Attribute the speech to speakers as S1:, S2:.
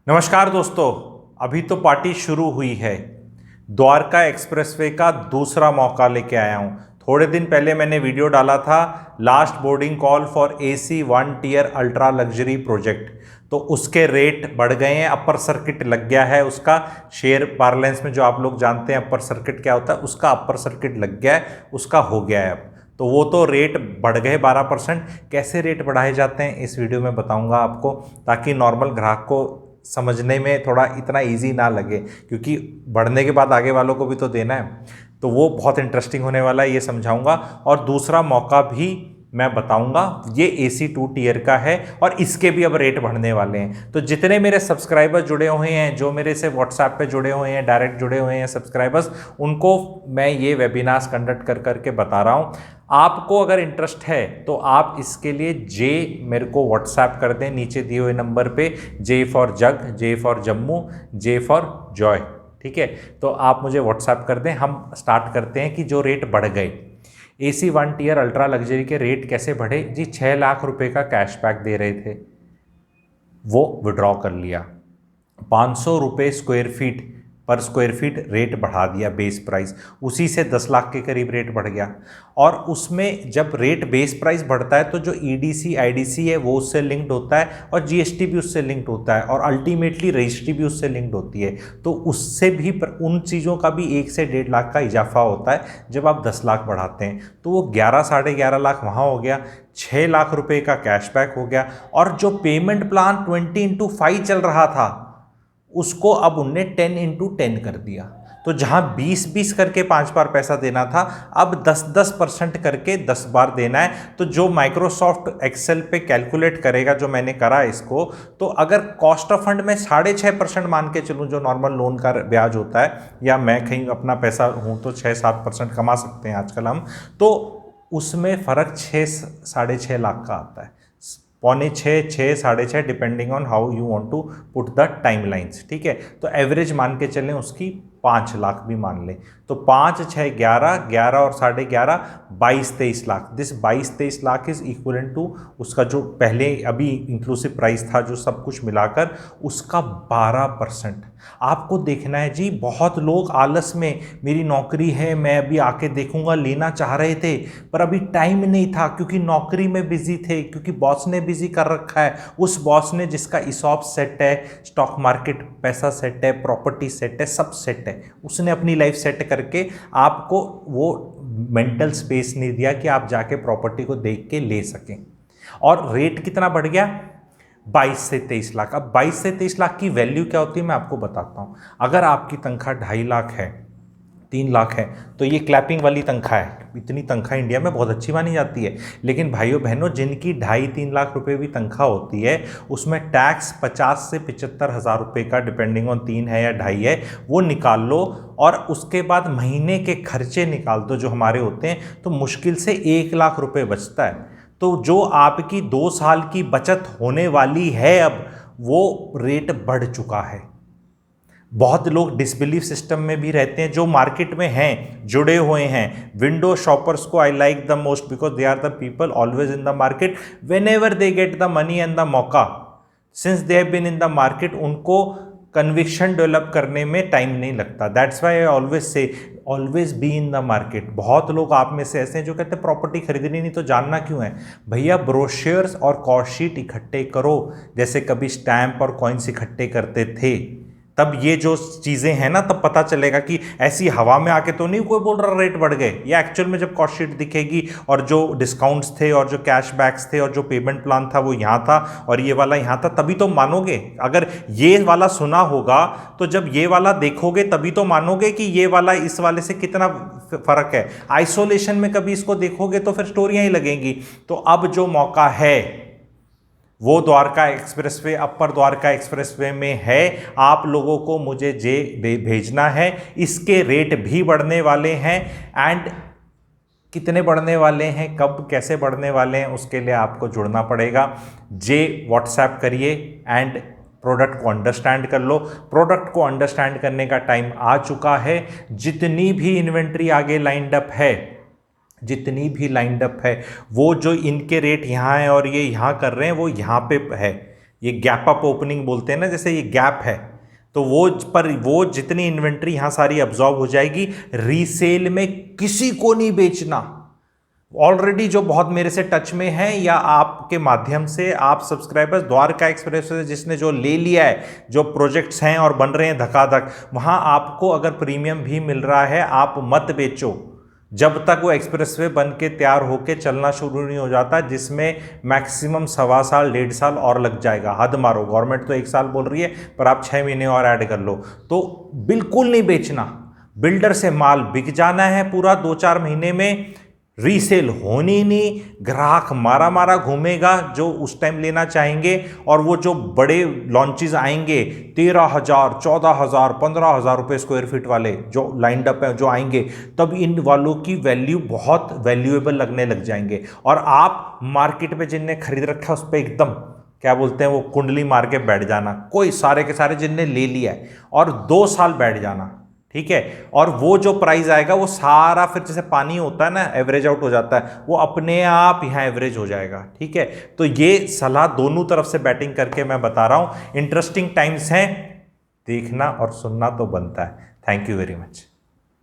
S1: नमस्कार दोस्तों। अभी तो पार्टी शुरू हुई है। द्वारका एक्सप्रेसवे का दूसरा मौका लेके आया हूँ। थोड़े दिन पहले मैंने वीडियो डाला था last boarding call for AC 1 tier ultra luxury project. तो उसके रेट बढ़ गए हैं, अपर सर्किट लग गया है उसका। शेयर पार्लेंस में जो आप लोग जानते हैं अपर सर्किट क्या होता है, उसका अपर सर्किट लग गया है, उसका हो गया है अब। तो वो तो रेट बढ़ गए 12%। कैसे रेट बढ़ाए जाते हैं इस वीडियो में बताऊंगा आपको, ताकि नॉर्मल ग्राहक को समझने में थोड़ा इतना इजी ना लगे, क्योंकि बढ़ने के बाद आगे वालों को भी तो देना है। तो वो बहुत इंटरेस्टिंग होने वाला है, ये समझाऊंगा। और दूसरा मौका भी मैं बताऊंगा, ये AC 2 टियर का है और इसके भी अब रेट बढ़ने वाले हैं। तो जितने मेरे सब्सक्राइबर्स जुड़े हुए हैं, जो मेरे से व्हाट्सएप पे जुड़े हुए हैं, डायरेक्ट जुड़े हुए हैं सब्सक्राइबर्स, उनको मैं ये वेबिनार्स कंडक्ट कर करके बता रहा हूँ। आपको अगर इंटरेस्ट है तो आप इसके लिए मेरे को व्हाट्सएप कर दें नीचे दिए हुए नंबर पे। J for jug, J for Jammu, J for Joy. ठीक है, तो आप मुझे व्हाट्सएप कर दें। हम स्टार्ट करते हैं कि जो रेट बढ़ गए। AC 1 टियर अल्ट्रा लग्जरी के रेट कैसे बढ़े जी? 6 लाख रुपए का कैशबैक दे रहे थे, वो विड्रॉ कर लिया। 500 रुपये पर स्क्वायर फीट रेट बढ़ा दिया बेस प्राइस, उसी से 10 लाख के करीब रेट बढ़ गया। और उसमें जब रेट बेस प्राइस बढ़ता है तो जो EDC IDC है वो उससे लिंक्ड होता है, और GST भी उससे लिंक्ड होता है, और अल्टीमेटली रजिस्ट्री भी उससे लिंक्ड होती है। तो उससे भी उन चीज़ों का भी 1 से 1.5 लाख का इजाफा होता है जब आप 10 लाख बढ़ाते हैं। तो वो 11 साढ़े 11 लाख वहाँ हो गया, 6 लाख रुपए का कैशबैक हो गया। और जो पेमेंट प्लान 20x5 चल रहा था, उसको अब उनने 10x10 कर दिया। तो जहां 20-20 करके 5 बार पैसा देना था, अब 10-10% करके 10 बार देना है। तो जो माइक्रोसॉफ्ट एक्सेल पे कैलकुलेट करेगा, जो मैंने करा इसको, तो अगर कॉस्ट ऑफ फंड में 6.5% मान के चलूँ, जो नॉर्मल लोन का ब्याज होता है, या मैं कहीं अपना पैसा हूँ तो 6-7% कमा सकते हैं आजकल हम, तो उसमें फ़र्क 6-6.5 लाख का आता है। 6.25-6.5, depending on how you want to put the timelines. ठीक है, तो एवरेज मान के चलें उसकी 5 लाख भी मान लें, तो 5, 6, 11, 11 और 11.5, 22-23 lakh. This 22-23 lakh is equivalent to उसका जो पहले अभी इंक्लूसिव प्राइस था, जो सब कुछ मिलाकर, उसका 12%। आपको देखना है जी। बहुत लोग आलस में, मेरी नौकरी है, मैं अभी आके देखूंगा, लेना चाह रहे थे, पर अभी टाइम नहीं था, क्योंकि नौकरी में बिजी थे, क्योंकि बॉस ने बिजी कर रखा है। उस बॉस ने जिसका ESOP सेट है, स्टॉक मार्केट पैसा सेट है, प्रॉपर्टी सेट है, सब सेट है, उसने अपनी लाइफ सेट करके आपको वो मेंटल स्पेस नहीं दिया कि आप जाके प्रॉपर्टी को देख के ले सकें। और रेट कितना बढ़ गया? 22 से 23 लाख। अब 22 से 23 लाख की वैल्यू क्या होती है मैं आपको बताता हूं। अगर आपकी तनख्वाह 2.5 लाख है, 3 लाख है, तो ये क्लैपिंग वाली तनख्वाह है। इतनी तनख्वाह इंडिया में बहुत अच्छी मानी जाती है। लेकिन भाइयों बहनों, जिनकी 2.5-3 लाख रुपए भी तनख्वाह होती है, उसमें टैक्स 50 से 75 हज़ार रुपये का, डिपेंडिंग ऑन 3 है या 2.5 है, वो निकाल लो। और उसके बाद महीने के खर्चे निकाल दो जो हमारे होते हैं, तो मुश्किल से 1 लाख रुपये बचता है। तो जो आपकी 2 साल की बचत होने वाली है, अब वो रेट बढ़ चुका है। बहुत लोग डिसबिलीफ सिस्टम में भी रहते हैं, जो मार्केट में हैं, जुड़े हुए हैं। विंडो शॉपर्स को I like the most, because they are the people always in the market whenever they get the money and the मौका। Since they have been in the market, उनको conviction develop करने में time नहीं लगता। That's why I always say always be in the market. बहुत लोग आप में से ऐसे हैं जो कहते हैं प्रॉपर्टी खरीदनी नहीं तो जानना क्यों है। भैया, ब्रोशर्स और कॉस्ट शीट इकट्ठे करो, जैसे कभी स्टैंप और कॉइन्स इकट्ठे करते थे। तब ये जो चीज़ें हैं ना, तब पता चलेगा कि ऐसी हवा में आके तो नहीं कोई बोल रहा रेट बढ़ गए। या एक्चुअल में जब कॉस्ट शीट दिखेगी, और जो डिस्काउंट्स थे, और जो कैशबैक्स थे, और जो पेमेंट प्लान था वो यहाँ था, और ये वाला यहाँ था, तभी तो मानोगे। अगर ये वाला सुना होगा तो जब ये वाला देखोगे तभी तो मानोगे कि ये वाला इस वाले से कितना फर्क है। आइसोलेशन में कभी इसको देखोगे तो फिर स्टोरियाँ ही लगेंगी। तो अब जो मौका है वो द्वारका एक्सप्रेसवे, अपर द्वारका एक्सप्रेसवे में है। आप लोगों को मुझे भेजना है। इसके रेट भी बढ़ने वाले हैं, एंड कितने बढ़ने वाले हैं, कब, कैसे बढ़ने वाले हैं, उसके लिए आपको जुड़ना पड़ेगा। व्हाट्सएप करिए एंड प्रोडक्ट को अंडरस्टैंड कर लो। प्रोडक्ट को अंडरस्टैंड करने का टाइम आ चुका है। जितनी भी इन्वेंट्री आगे लाइंड अप है, जितनी भी लाइंड अप है, वो जो इनके रेट यहाँ है और ये यहाँ कर रहे हैं, वो यहाँ पे है। ये गैप अप ओपनिंग बोलते हैं ना, जैसे ये गैप है, तो वो जितनी इन्वेंट्री यहां सारी अब्जॉर्ब हो जाएगी। रीसेल में किसी को नहीं बेचना। ऑलरेडी जो बहुत मेरे से टच में है या आपके माध्यम से आप सब्सक्राइबर्स, द्वारका एक्सप्रेस जिसने जो ले लिया है, जो प्रोजेक्ट्स हैं और बन रहे हैं धकाधक, वहां आपको अगर प्रीमियम भी मिल रहा है, आप मत बेचो जब तक वो एक्सप्रेसवे बन के तैयार होके चलना शुरू नहीं हो जाता, जिसमें मैक्सिमम 1.25 साल 1.5 साल और लग जाएगा। हद मारो, गवर्नमेंट तो 1 साल बोल रही है, पर आप 6 महीने और ऐड कर लो। तो बिल्कुल नहीं बेचना, बिल्डर से माल बिक जाना है पूरा 2-4 महीने में, रीसेल होनी नहीं, ग्राहक मारा मारा घूमेगा जो उस टाइम लेना चाहेंगे। और वो जो बड़े लॉन्चेस आएंगे 13,000, 14,000, 15,000 रुपये स्क्वायर फीट वाले जो लाइंड अप है, जो आएंगे, तब इन वालों की वैल्यू बहुत वैल्यूएबल लगने लग जाएंगे। और आप मार्केट में जिनने खरीद रखा है उस पर एकदम क्या बोलते हैं वो कुंडली मार के बैठ जाना, कोई सारे के सारे जिनने ले लिया है, और 2 साल बैठ जाना, ठीक है। और वो जो प्राइस आएगा वो सारा फिर जैसे पानी होता है ना, एवरेज आउट हो जाता है, वो अपने आप यहाँ एवरेज हो जाएगा, ठीक है। तो ये सलाह दोनों तरफ से बैटिंग करके मैं बता रहा हूँ। इंटरेस्टिंग टाइम्स हैं, देखना और सुनना तो बनता है। Thank you very much.